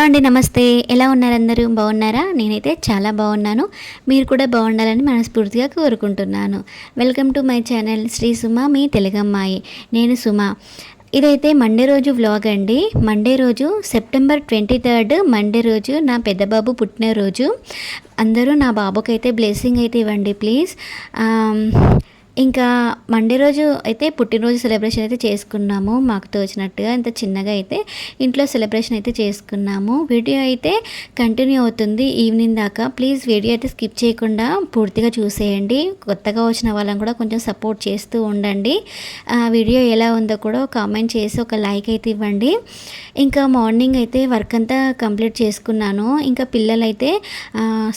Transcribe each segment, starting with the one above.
Hello అండి, నమస్తే. ఎలా ఉన్నారు? అందరూ బాగున్నారా? నేనైతే చాలా బాగున్నాను. మీరు కూడా బాగుండాలని మనస్ఫూర్తిగా కోరుకుంటున్నాను. Welcome to my channel Sri Suma, మీ తెలుగమ్మాయి. నేను సుమ. ఇదైతే మండే రోజు వ్లాగ్ అండి. మండే రోజు సెప్టెంబర్ 23 మండే రోజు నా పెద్ద బాబు పుట్టినరోజు. అందరూ నా బాబుకైతే బ్లెస్సింగ్ అయితే ఇవ్వండి ప్లీజ్. ఇంకా మండే రోజు అయితే పుట్టినరోజు సెలబ్రేషన్ అయితే చేసుకున్నాము. మాకు తోచినట్టుగా ఇంత చిన్నగా అయితే ఇంట్లో సెలబ్రేషన్ అయితే చేసుకున్నాము. వీడియో అయితే కంటిన్యూ అవుతుంది ఈవినింగ్ దాకా. ప్లీజ్ వీడియో అయితే స్కిప్ చేయకుండా పూర్తిగా చూసేయండి. కొత్తగా వచ్చిన వాళ్ళని కూడా కొంచెం సపోర్ట్ చేస్తూ ఉండండి. వీడియో ఎలా ఉందో కూడా కామెంట్ చేసి ఒక లైక్ అయితే ఇవ్వండి. ఇంకా మార్నింగ్ అయితే వర్క్ అంతా కంప్లీట్ చేసుకున్నాను. ఇంకా పిల్లలైతే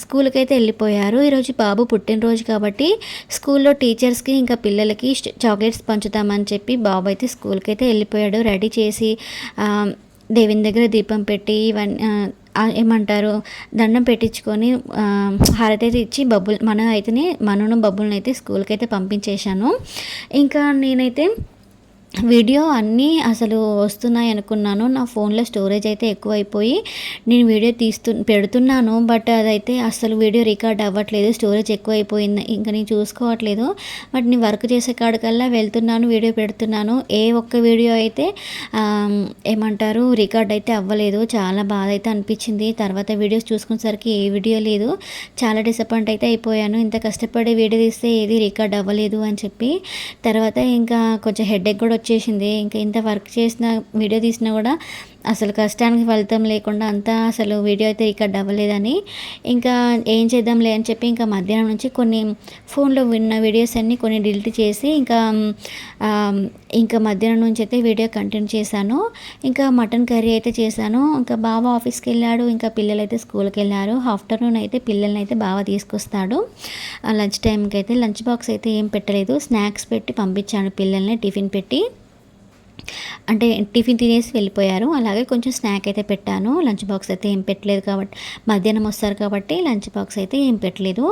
స్కూల్కి అయితే వెళ్ళిపోయారు. ఈరోజు బాబు పుట్టినరోజు కాబట్టి స్కూల్లో టీచర్స్కి ఇంకా పిల్లలకి చాక్లెట్స్ పంచుతామని చెప్పి బాబు అయితే స్కూల్కి అయితే వెళ్ళిపోయాడు. రెడీ చేసి దేవుని దగ్గర దీపం పెట్టి ఇవన్నీ ఏమంటారు దండం పెట్టించుకొని హారతి అయితే ఇచ్చి మనను బబ్బులను అయితే స్కూల్కి అయితే పంపించేశాను. ఇంకా నేనైతే వీడియో అన్నీ అసలు వస్తున్నాయి అనుకున్నాను. నా ఫోన్లో స్టోరేజ్ అయితే ఎక్కువైపోయి నేను వీడియో పెడుతున్నాను. బట్ అదైతే అసలు వీడియో రికార్డ్ అవ్వట్లేదు, స్టోరేజ్ ఎక్కువైపోయింది. ఇంకా నేను చూసుకోవట్లేదు. బట్ నేను వర్క్ చేసే కాడికల్లా వెళ్తున్నాను, వీడియో పెడుతున్నాను. ఏ ఒక్క వీడియో అయితే ఏమంటారు రికార్డ్ అయితే అవ్వలేదు. చాలా బాధ అయితే అనిపించింది. తర్వాత వీడియోస్ చూసుకునేసరికి ఏ వీడియో లేదు. చాలా డిసప్పాయింట్ అయితే అయిపోయాను. ఇంత కష్టపడి వీడియో తీస్తే ఏది రికార్డ్ అవ్వలేదు అని చెప్పి. తర్వాత ఇంకా కొంచెం హెడేక్ కూడా వచ్చేసింది. ఇంకా ఇంత వర్క్ చేసిన వీడియో తీసినా కూడా అసలు కష్టానికి ఫలితం లేకుండా అంతా అసలు వీడియో అయితే రికార్డ్ అవ్వలేదని ఇంకా ఏం చేద్దాంలే అని చెప్పి ఇంకా మధ్యాహ్నం నుంచి కొన్ని ఫోన్లో విన్న వీడియోస్ అన్నీ కొన్ని డిలీట్ చేసి ఇంకా మధ్యాహ్నం నుంచి అయితే వీడియో కంటిన్యూ చేశాను. ఇంకా మటన్ కర్రీ అయితే చేశాను. ఇంకా బావ ఆఫీస్కి వెళ్ళాడు. ఇంకా పిల్లలు అయితే స్కూల్కి వెళ్ళారు. ఆఫ్టర్నూన్ అయితే పిల్లల్ని అయితే బావ తీసుకొస్తాడు. లంచ్ టైంకి అయితే లంచ్ బాక్స్ అయితే ఏం పెట్టలేదు, స్నాక్స్ పెట్టి పంపించాను పిల్లల్ని. టిఫిన్ పెట్టి అంటే టిఫిన్ తినేసి వెళ్ళిపోయారు. అలాగే కొంచెం స్నాక్ అయితే పెట్టాను. లంచ్ బాక్స్ అయితే ఏం పెట్టలేదు కాబట్టి మధ్యాహ్నం వస్తారు కాబట్టి లంచ్ బాక్స్ అయితే ఏం పెట్టలేదు.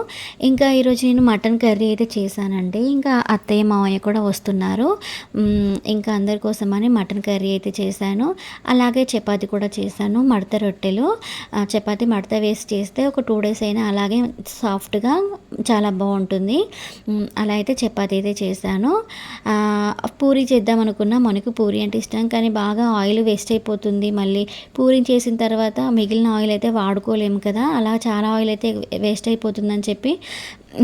ఇంకా ఈరోజు నేను మటన్ కర్రీ అయితే చేశానండి. ఇంకా అత్తయ్య మావయ్య కూడా వస్తున్నారు. ఇంకా అందరి కోసమని మటన్ కర్రీ అయితే చేశాను. అలాగే చపాతి కూడా చేశాను. మడత రొట్టెలు, చపాతి మడత వేసి చేస్తే ఒక 2 days అయినా అలాగే సాఫ్ట్గా చాలా బాగుంటుంది. అలా అయితే చపాతి అయితే చేశాను. పూరి చేద్దాం అనుకున్నా. మనకు పూరి అంటే ఇష్టం, కానీ బాగా ఆయిల్ వేస్ట్ అయిపోతుంది. మళ్ళీ పూరి చేసిన తర్వాత మిగిలిన ఆయిల్ అయితే వాడుకోలేము కదా, అలా చాలా ఆయిల్ అయితే వేస్ట్ అయిపోతుందని చెప్పి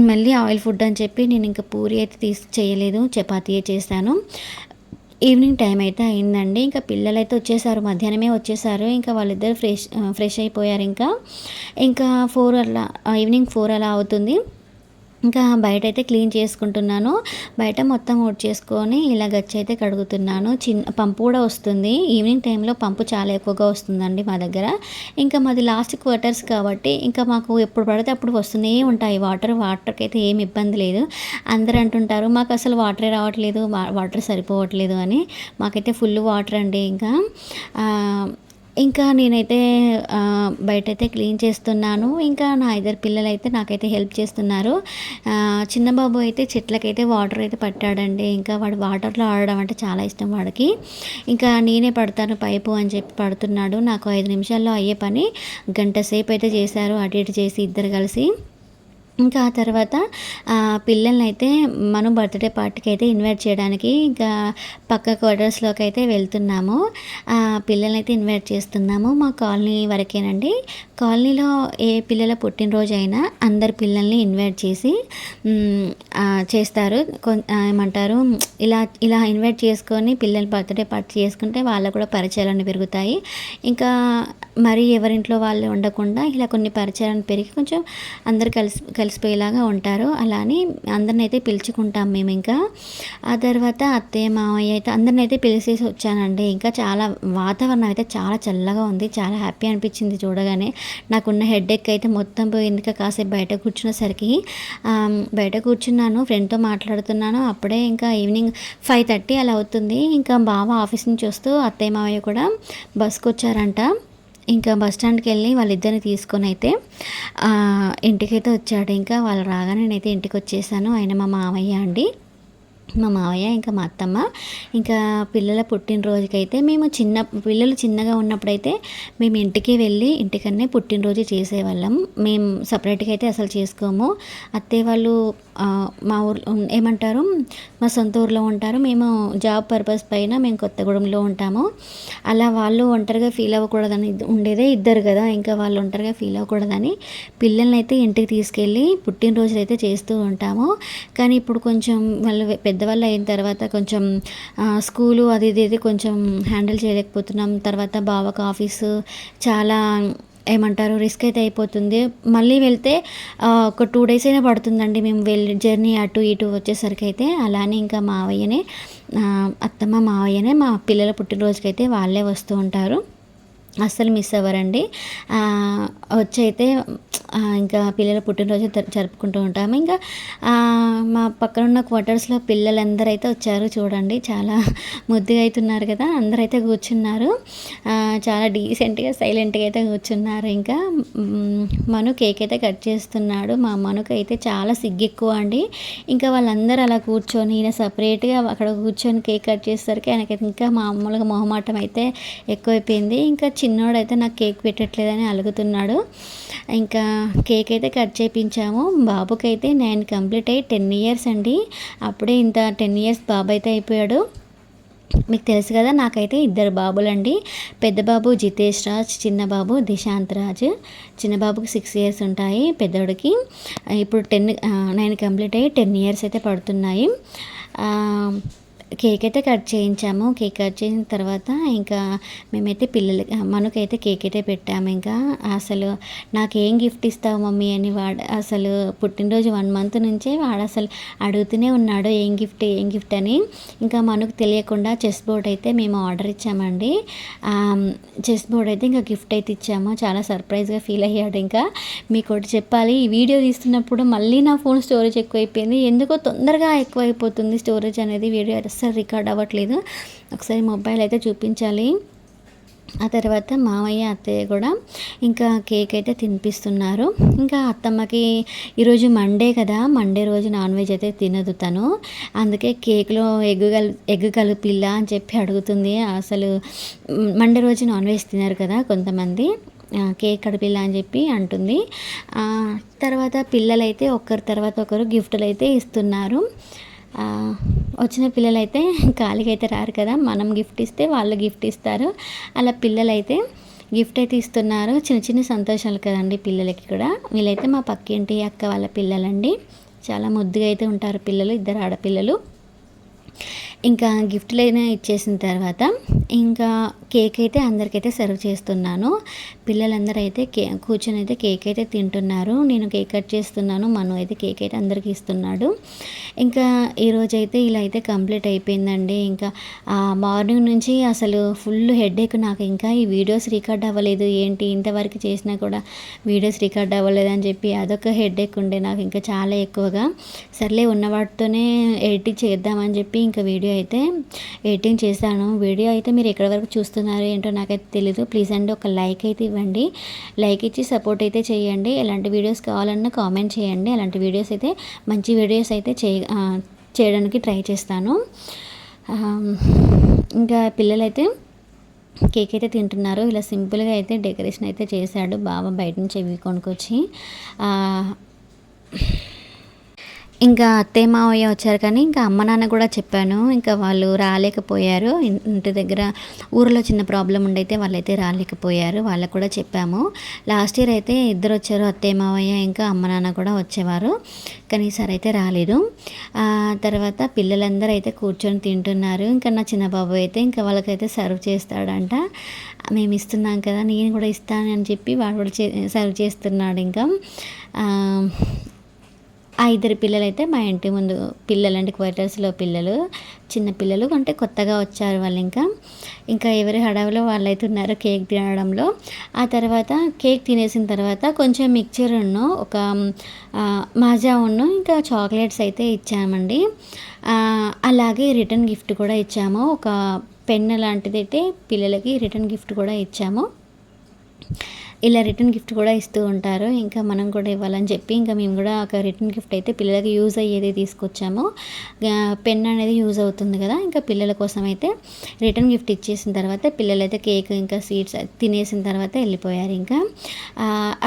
మళ్ళీ ఆయిల్ ఫుడ్ అని చెప్పి నేను ఇంకా పూరి అయితే చేయలేదు, చపాతీయే చేశాను. ఈవినింగ్ టైం అయితే అయిందండి. ఇంకా పిల్లలు అయితే వచ్చేసారు, మధ్యాహ్నమే వచ్చేసారు. ఇంకా వాళ్ళిద్దరు ఫ్రెష్ అయిపోయారు. ఇంకా 4 అలా ఈవినింగ్ 4 అలా అవుతుంది. ఇంకా బయట అయితే క్లీన్ చేసుకుంటున్నాను. బయట మొత్తం ఊడ్ చేసుకొని ఇలా గచ్చి అయితే కడుగుతున్నాను. పంపు కూడా వస్తుంది. ఈవినింగ్ టైంలో పంపు చాలా ఎక్కువగా వస్తుందండి మా దగ్గర. ఇంకా మాది లాస్ట్ క్వార్టర్స్ కాబట్టి ఇంకా మాకు ఎప్పుడు పడితే అప్పుడు వస్తూనే ఉంటాయి వాటర్కి అయితే ఏమి ఇబ్బంది లేదు. అందరూ అంటుంటారు మాకు అసలు వాటరే రావట్లేదు, వాటర్ సరిపోవట్లేదు అని. మాకైతే ఫుల్ వాటర్ అండి. ఇంకా నేనైతే బయటైతే క్లీన్ చేస్తున్నాను. ఇంకా నా 2 పిల్లలు అయితే నాకైతే హెల్ప్ చేస్తున్నారు. చిన్న బాబు అయితే చెట్లకైతే వాటర్ అయితే పట్టాడండి. ఇంకా వాడు వాటర్లో ఆడడం అంటే చాలా ఇష్టం వాడికి. ఇంకా నేనే పడతాను పైపు అని చెప్పి పడుతున్నాడు. నాకు 5 నిమిషాల్లో అయ్యే పని గంట సేపు అయితే చేశారు, అటు ఇటు చేసి ఇద్దరు కలిసి. ఇంకా ఆ తర్వాత పిల్లల్ని అయితే మనం బర్త్డే పార్టీకి అయితే ఇన్వైట్ చేయడానికి ఇంకా పక్క క్వార్టర్స్లోకి అయితే వెళ్తున్నాము. పిల్లల్ని అయితే ఇన్వైట్ చేస్తున్నాము. మా కాలనీ వరకేనండి. కాలనీలో ఏ పిల్లల పుట్టినరోజు అయినా అందరి పిల్లల్ని ఇన్వైట్ చేసి చేస్తారు. ఏమంటారు ఇలా ఇన్వైట్ చేసుకొని పిల్లలు బర్త్డే పార్టీ చేసుకుంటే వాళ్ళకు కూడా పరిచయాలు పెరుగుతాయి. ఇంకా మరి ఎవరింట్లో వాళ్ళు ఉండకుండా ఇలా కొన్ని పరిచయాలను పెరిగి కొంచెం అందరు కలిసిపోయేలాగా ఉంటారు. అలా అని అందరిని అయితే పిలుచుకుంటాం మేము. ఇంకా ఆ తర్వాత అత్తయ్య మావయ్య అయితే అందరిని అయితే పిలిచేసి వచ్చానండి. ఇంకా చాలా వాతావరణం అయితే చాలా చల్లగా ఉంది. చాలా హ్యాపీ అనిపించింది చూడగానే. నాకున్న హెడేక్ అయితే మొత్తం పోయింది. కాసేపు బయట కూర్చునేసరికి బయట కూర్చున్నాను, ఫ్రెండ్తో మాట్లాడుతున్నాను. అప్పుడే ఇంకా ఈవినింగ్ 5:30 అలా అవుతుంది. ఇంకా బావ ఆఫీస్ నుంచి వస్తూ అత్తయ్య మావయ్య కూడా బస్కి వచ్చారంట. ఇంకా బస్ స్టాండ్కి వెళ్ళి వాళ్ళిద్దరిని తీసుకొని అయితే ఇంటికైతే వచ్చాడు. ఇంకా వాళ్ళు రాగానే నేనైతే ఇంటికి వచ్చేసాను. ఆయన మా మామయ్య అండి. మా మావయ్య ఇంకా మా అత్తమ్మ ఇంకా పిల్లల పుట్టినరోజుకైతే మేము పిల్లలు చిన్నగా ఉన్నప్పుడైతే మేము ఇంటికి వెళ్ళి ఇంటికన్నే పుట్టినరోజు చేసేవాళ్ళం. మేము సపరేట్గా అయితే అసలు చేసుకోము. అత్తయ్య వాళ్ళు మా ఊర్లో ఏమంటారు, మా సొంత ఊర్లో ఉంటారు. మేము జాబ్ పర్పస్ పైన మేము కొత్తగూడెంలో ఉంటాము. అలా వాళ్ళు ఒంటరిగా ఫీల్ అవ్వకూడదని ఉండేదే ఇద్దరు కదా, ఇంకా వాళ్ళు ఒంటరిగా ఫీల్ అవ్వకూడదని పిల్లల్ని అయితే ఇంటికి తీసుకెళ్ళి పుట్టినరోజులు అయితే చేస్తూ ఉంటాము. కానీ ఇప్పుడు కొంచెం వాళ్ళు పెద్దవాళ్ళు అయిన తర్వాత కొంచెం స్కూలు అది ఇది కొంచెం హ్యాండిల్ చేయలేకపోతున్నాం. తర్వాత బావకు ఆఫీసు చాలా ఏమంటారు రిస్క్ అయితే అయిపోతుంది. మళ్ళీ వెళ్తే ఒక 2 డేస్ అయినా పడుతుందండి మేము వెళ్ళి జర్నీ అటు ఇటు వచ్చేసరికి అయితే. అలానే ఇంకా మావయ్యనే అత్తమ్మ మావయ్యనే మా పిల్లల పుట్టినరోజుకైతే వాళ్ళే వస్తూ ఉంటారు, అస్సలు మిస్ అవ్వరండి. వచ్చి అయితే ఇంకా పిల్లల పుట్టినరోజు జరుపుకుంటూ ఉంటాము. ఇంకా మా పక్కన ఉన్న క్వార్టర్స్లో పిల్లలందరూ అయితే వచ్చారు చూడండి, చాలా ముద్దుగా అవుతున్నారు కదా, అందరైతే కూర్చున్నారు. చాలా డీసెంట్గా సైలెంట్గా అయితే కూర్చున్నారు. ఇంకా మను కేక్ అయితే కట్ చేస్తున్నాడు. మా మనుకు అయితే చాలా సిగ్గు ఎక్కువ అండి. ఇంకా వాళ్ళందరూ అలా కూర్చొని ఈయన సపరేట్గా అక్కడ కూర్చొని కేక్ కట్ చేసేసరికి ఆయనకైతే ఇంకా మామూలుగా మొహమాటం అయితే ఎక్కువైపోయింది. ఇంకా చిన్నోడైతే నాకు కేక్ పెట్టట్లేదని అలుగుతున్నాడు. ఇంకా కేక్ అయితే కట్ చేయించాము. బాబుకైతే 9 కంప్లీట్ అయ్యి 10 ఇయర్స్ అండి. అప్పుడే ఇంత 10 ఇయర్స్ బాబు అయితే అయిపోయాడు. మీకు తెలుసు కదా, నాకైతే 2 బాబులండి. పెద్ద బాబు జితేష్ రాజ్, చిన్న బాబు దిశాంత్ రాజ్. చిన్న బాబుకి 6 ఇయర్స్ ఉంటాయి, పెద్దోడికి ఇప్పుడు 9 కంప్లీట్ అయ్యి 10 ఇయర్స్ అయితే పడుతున్నాయి. కేక్ అయితే కట్ చేయించాము. కేక్ కట్ చేసిన తర్వాత ఇంకా మేమైతే మనకైతే కేక్ అయితే పెట్టాము. ఇంకా అసలు నాకేం గిఫ్ట్ ఇస్తావు మమ్మీ అని వాడు అసలు పుట్టినరోజు 1 మంత్ నుంచే వాడు అసలు అడుగుతూనే ఉన్నాడు ఏం గిఫ్ట్ అని. ఇంకా మనకు తెలియకుండా చెస్ బోర్డ్ అయితే మేము ఆర్డర్ ఇచ్చామండి. చెస్ బోర్డ్ అయితే ఇంకా గిఫ్ట్ అయితే ఇచ్చాము. చాలా సర్ప్రైజ్గా ఫీల్ అయ్యాడు. ఇంకా మీకు ఒకటి చెప్పాలి, ఈ వీడియో తీస్తున్నప్పుడు మళ్ళీ నా ఫోన్ స్టోరేజ్ ఎక్కువైపోయింది. ఎందుకో తొందరగా ఎక్కువైపోతుంది స్టోరేజ్ అనేది, వీడియో అసలు రికార్డ్ అవ్వట్లేదు. ఒకసారి మొబైల్ అయితే చూపించాలి. ఆ తర్వాత మామయ్య అత్తయ్య కూడా ఇంకా కేక్ అయితే తినిపిస్తున్నారు. ఇంకా అత్తమ్మకి ఈరోజు మండే కదా, మండే రోజు నాన్ వెజ్ అయితే తినదు తను. అందుకే కేక్లో ఎగ్ కలిపిల్లా అని చెప్పి అడుగుతుంది. అసలు మండే రోజు నాన్ వెజ్ తినరు కదా కొంతమంది, కేక్ కడిపిల్లా అని చెప్పి అంటుంది. తర్వాత పిల్లలైతే ఒకరి తర్వాత ఒకరు గిఫ్టులు అయితే ఇస్తున్నారు. వచ్చిన పిల్లలైతే ఖాళీగా అయితే రారు కదా, మనం గిఫ్ట్ ఇస్తే వాళ్ళు గిఫ్ట్ ఇస్తారు. అలా పిల్లలైతే గిఫ్ట్ అయితే ఇస్తున్నారు. చిన్న చిన్న సంతోషాలు కదండి పిల్లలకి కూడా. వీళ్ళైతే మా పక్కింటి అక్క వాళ్ళ పిల్లలండి, చాలా ముద్దుగా అయితే ఉంటారు పిల్లలు, 2 ఆడపిల్లలు. ఇంకా గిఫ్ట్లు అయినా ఇచ్చేసిన తర్వాత ఇంకా కేక్ అయితే అందరికైతే సర్వ్ చేస్తున్నాను. పిల్లలందరూ అయితే కూర్చొని అయితే కేక్ అయితే తింటున్నారు. నేను కేక్ కట్ చేస్తున్నాను, మను అయితే కేక్ అయితే అందరికీ ఇస్తున్నాడు. ఇంకా ఈరోజు అయితే ఇలా అయితే కంప్లీట్ అయిపోయిందండి. ఇంకా మార్నింగ్ నుంచి అసలు ఫుల్ హెడేక్ నాకు. ఇంకా ఈ వీడియోస్ రికార్డ్ అవ్వలేదు ఏంటి, ఇంతవరకు చేసినా కూడా వీడియోస్ రికార్డ్ అవ్వలేదని చెప్పి అదొక హెడేక్ ఉండే నాకు ఇంకా చాలా ఎక్కువగా. సర్లే ఉన్న వాటితోనే ఎడిటింగ్ చేద్దామని చెప్పి ఇంకా వీడియో అయితే ఎడిటింగ్ చేశాను. వీడియో అయితే మీరు ఎక్కడి వరకు చూస్తున్నారు ఏంటో నాకైతే తెలీదు. ప్లీజ్ అండి ఒక లైక్ అయితే ఇవ్వండి, లైక్ ఇచ్చి సపోర్ట్ అయితే చేయండి. ఎలాంటి వీడియోస్ కావాలన్నా కామెంట్ చేయండి. అలాంటి వీడియోస్ అయితే మంచి వీడియోస్ అయితే చేయడానికి ట్రై చేస్తాను. ఇంకా పిల్లలైతే కేక్ అయితే తింటున్నారు. ఇలా సింపుల్గా అయితే డెకరేషన్ అయితే చేశాడు బావ బయట నుంచి ఇవి కొనుక్కొచ్చి. ఇంకా అత్తయ్య మావయ్య వచ్చారు కానీ ఇంకా అమ్మ నాన్న కూడా చెప్పాను, ఇంకా వాళ్ళు రాలేకపోయారు. ఇంటి దగ్గర ఊరిలో చిన్న ప్రాబ్లం ఉండైతే వాళ్ళైతే రాలేకపోయారు, వాళ్ళకు కూడా చెప్పాము. లాస్ట్ ఇయర్ అయితే 2 వచ్చారు, అత్తయ్య మావయ్య ఇంకా అమ్మ నాన్న కూడా వచ్చేవారు, కానీ ఈసారి అయితే రాలేదు. తర్వాత పిల్లలందరూ అయితే కూర్చొని తింటున్నారు. ఇంకా నా చిన్న బాబు అయితే ఇంకా వాళ్ళకైతే సర్వ్ చేస్తాడంట. మేము ఇస్తున్నాం కదా నేను కూడా ఇస్తానని చెప్పి వాడు కూడా సర్వ్ చేస్తున్నాడు. ఇంకా 2 పిల్లలు అయితే మా ఇంటి ముందు పిల్లలంటే క్వార్టర్స్లో పిల్లలు, చిన్న పిల్లలు అంటే కొత్తగా వచ్చారు వాళ్ళు. ఇంకా ఎవరి హడావిలో వాళ్ళైతే ఉన్నారు కేక్ తినడంలో. ఆ తర్వాత కేక్ తినేసిన తర్వాత కొంచెం మిక్చర్ ఒక మాజా ఇంకా చాక్లెట్స్ అయితే ఇచ్చామండి. అలాగే రిటర్న్ గిఫ్ట్ కూడా ఇచ్చాము, ఒక పెన్ లాంటిది అయితే పిల్లలకి రిటర్న్ గిఫ్ట్ కూడా ఇచ్చాము. ఇలా రిటర్న్ గిఫ్ట్ కూడా ఇస్తూ ఉంటారు. ఇంకా మనం కూడా ఇవ్వాలని చెప్పి ఇంకా మేము కూడా ఒక రిటర్న్ గిఫ్ట్ అయితే పిల్లలకి యూజ్ అయ్యేది తీసుకొచ్చాము. పెన్ అనేది యూజ్ అవుతుంది కదా, ఇంకా పిల్లల కోసం అయితే రిటర్న్ గిఫ్ట్ ఇచ్చేసిన తర్వాత పిల్లలైతే కేక్ ఇంకా స్వీట్స్ తినేసిన తర్వాత వెళ్ళిపోయారు. ఇంకా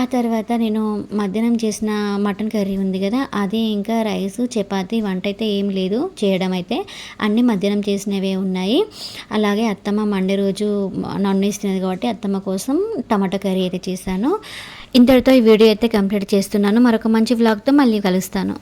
ఆ తర్వాత నేను మధ్యాహ్నం చేసిన మటన్ కర్రీ ఉంది కదా, అది ఇంకా రైస్ చపాతీ వంట అయితే ఏం లేదు చేయడం అయితే, అన్నీ మధ్యాహ్నం చేసినవే ఉన్నాయి. అలాగే అత్తమ్మ మండే రోజు నాన్ వెజ్ తినదు కాబట్టి అత్తమ్మ కోసం టమాటా కర్రీ అయితే చేశాను. ఇంతటితో ఈ వీడియో అయితే కంప్లీట్ చేస్తున్నాను. మరొక మంచి వ్లాగ్తో మళ్ళీ కలుస్తాను.